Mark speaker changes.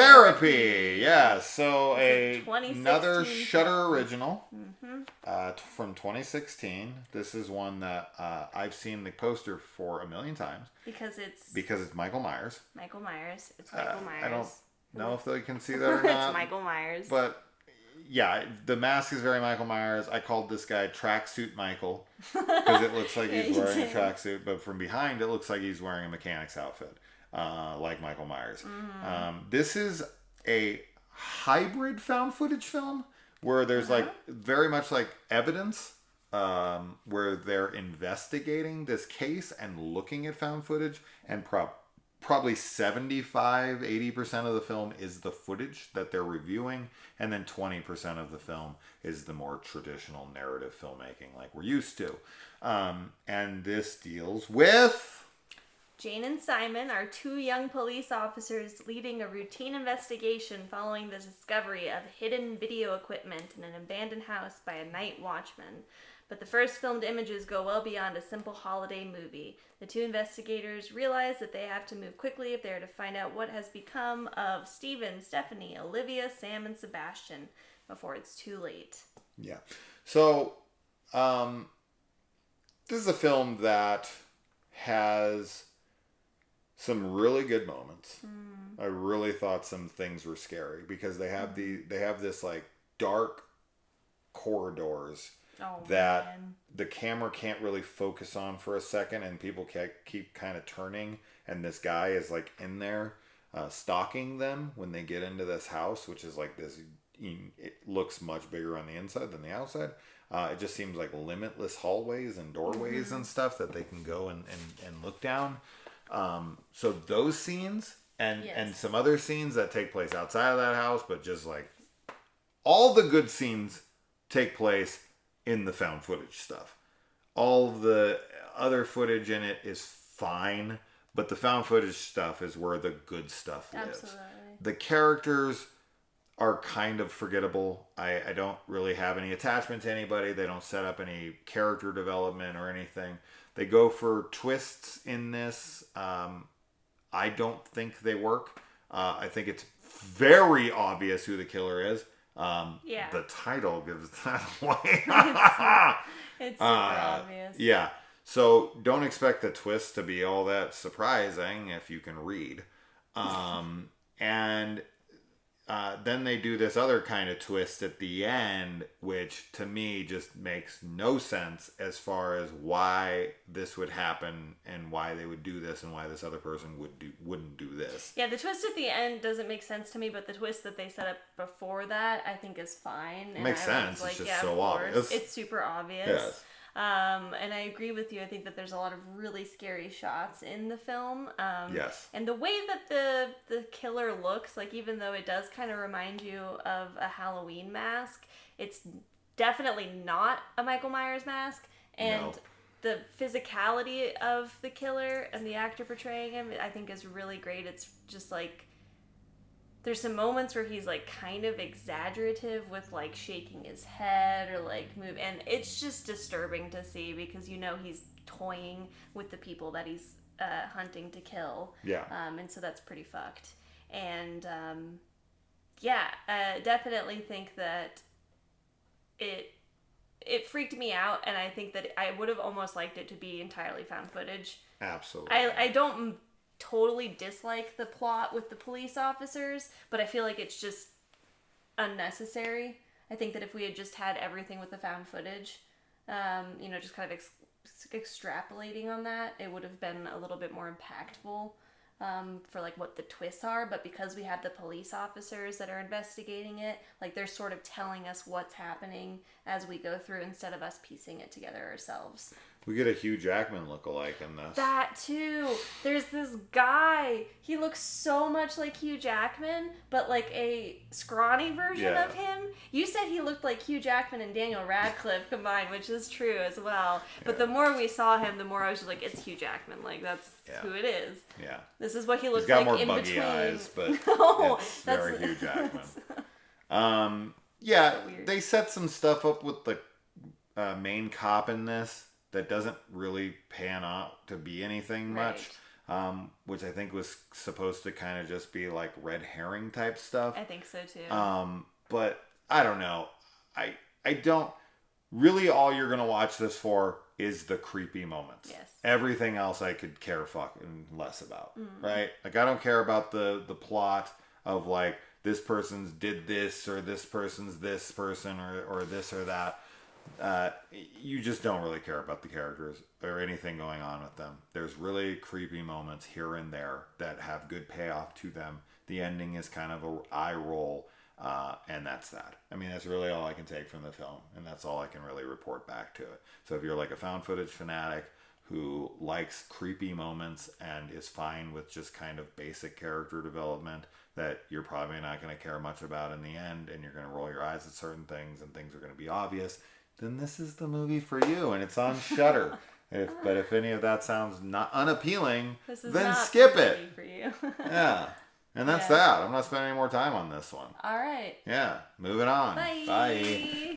Speaker 1: Therapy. Yeah. So another
Speaker 2: 2016
Speaker 1: Shudder
Speaker 2: film.
Speaker 1: original from 2016. This is one that I've seen the poster for a million times
Speaker 2: Because it's
Speaker 1: Michael Myers.
Speaker 2: Michael Myers. It's Michael Myers.
Speaker 1: I don't know if they can see that or not.
Speaker 2: It's Michael Myers.
Speaker 1: But yeah, the mask is very Michael Myers. I called this guy Tracksuit Michael because it looks like he's wearing a tracksuit, but from behind it looks like he's wearing a mechanic's outfit, like Michael Myers. This is a hybrid found footage film where there's like very much like evidence, where they're investigating this case and looking at found footage, and probably 75-80% of the film is the footage that they're reviewing, and then 20% of the film is the more traditional narrative filmmaking like we're used to. And this deals with
Speaker 2: Jane and Simon are two young police officers leading a routine investigation following the discovery of hidden video equipment in an abandoned house by a night watchman. But the first filmed images go well beyond a simple holiday movie. The two investigators realize that they have to move quickly if they are to find out what has become of Stephen, Stephanie, Olivia, Sam, and Sebastian before it's too late.
Speaker 1: Yeah. So, this is a film that has some really good moments. I really thought some things were scary because they have this like dark corridors that the camera can't really focus on for a second, and people keep kind of turning, and this guy is like in there stalking them when they get into this house, which is like this, it looks much bigger on the inside than the outside. It just seems like limitless hallways and doorways and stuff that they can go and look down. So those scenes and some other scenes that take place outside of that house, but just like all the good scenes take place in the found footage stuff. All the other footage in it is fine, but the found footage stuff is where the good stuff lives.
Speaker 2: Absolutely.
Speaker 1: The characters are kind of forgettable. I don't really have any attachment to anybody. They don't set up any character development or anything. They go for twists in this. I don't think they work. I think it's very obvious who the killer is. The title gives that away.
Speaker 2: It's super obvious.
Speaker 1: Yeah. So don't expect the twist to be all that surprising if you can read. And then they do this other kind of twist at the end, which to me just makes no sense as far as why this would happen and why they would do this and why this other person wouldn't do this.
Speaker 2: Yeah, the twist at the end doesn't make sense to me, but the twist that they set up before that I think is fine.
Speaker 1: It makes sense. It's just so obvious.
Speaker 2: It's super obvious.
Speaker 1: Yes.
Speaker 2: And I agree with you. I think that there's a lot of really scary shots in the film.
Speaker 1: Yes.
Speaker 2: And the way that the killer looks, like even though it does kind of remind you of a Halloween mask, it's definitely not a Michael Myers mask. And the physicality of the killer and the actor portraying him, I think is really great. It's just like, there's some moments where he's like kind of exaggerative with like shaking his head or like move, and it's just disturbing to see because you know he's toying with the people that he's hunting to kill.
Speaker 1: Yeah.
Speaker 2: And so that's pretty fucked. And definitely think that it freaked me out, and I think that I would have almost liked it to be entirely found footage.
Speaker 1: Absolutely.
Speaker 2: I don't totally dislike the plot with the police officers, but I feel like it's just unnecessary. I think that if we had just had everything with the found footage, just kind of extrapolating on that, it would have been a little bit more impactful for like what the twists are. But because we have the police officers that are investigating it, like they're sort of telling us what's happening as we go through instead of us piecing it together ourselves.
Speaker 1: We get a Hugh Jackman lookalike in this.
Speaker 2: That too. There's this guy. He looks so much like Hugh Jackman, but like a scrawny version of him. You said he looked like Hugh Jackman and Daniel Radcliffe combined, which is true as well. But the more we saw him, the more I was just like, it's Hugh Jackman. Like, that's who it is. Yeah. This is what he looks like in between. He's got more buggy eyes, but
Speaker 1: it's very Hugh Jackman. They set some stuff up with the main cop in this that doesn't really pan out to be anything much. which I think was supposed to kind of just be like red herring type stuff.
Speaker 2: I think so too.
Speaker 1: But I don't know. I don't really. All you're gonna watch this for is the creepy moments.
Speaker 2: Yes.
Speaker 1: Everything else I could care fucking less about. Right? Like I don't care about the plot of like this person's did this or this person's this person or this or that. You just don't really care about the characters or anything going on with them. There's really creepy moments here and there that have good payoff to them. The ending is kind of a eye roll, and that's that. I mean, that's really all I can take from the film, and that's all I can really report back to it. So if you're like a found footage fanatic who likes creepy moments and is fine with just kind of basic character development that you're probably not going to care much about in the end, and you're going to roll your eyes at certain things and things are going to be obvious, then this is the movie for you, and it's on Shudder. But if any of that sounds not unappealing, then
Speaker 2: not
Speaker 1: skip
Speaker 2: the
Speaker 1: it.
Speaker 2: movie for you.
Speaker 1: Yeah. And that's that. I'm not spending any more time on this one.
Speaker 2: All right.
Speaker 1: Yeah. Moving on.
Speaker 2: Bye.
Speaker 1: Bye.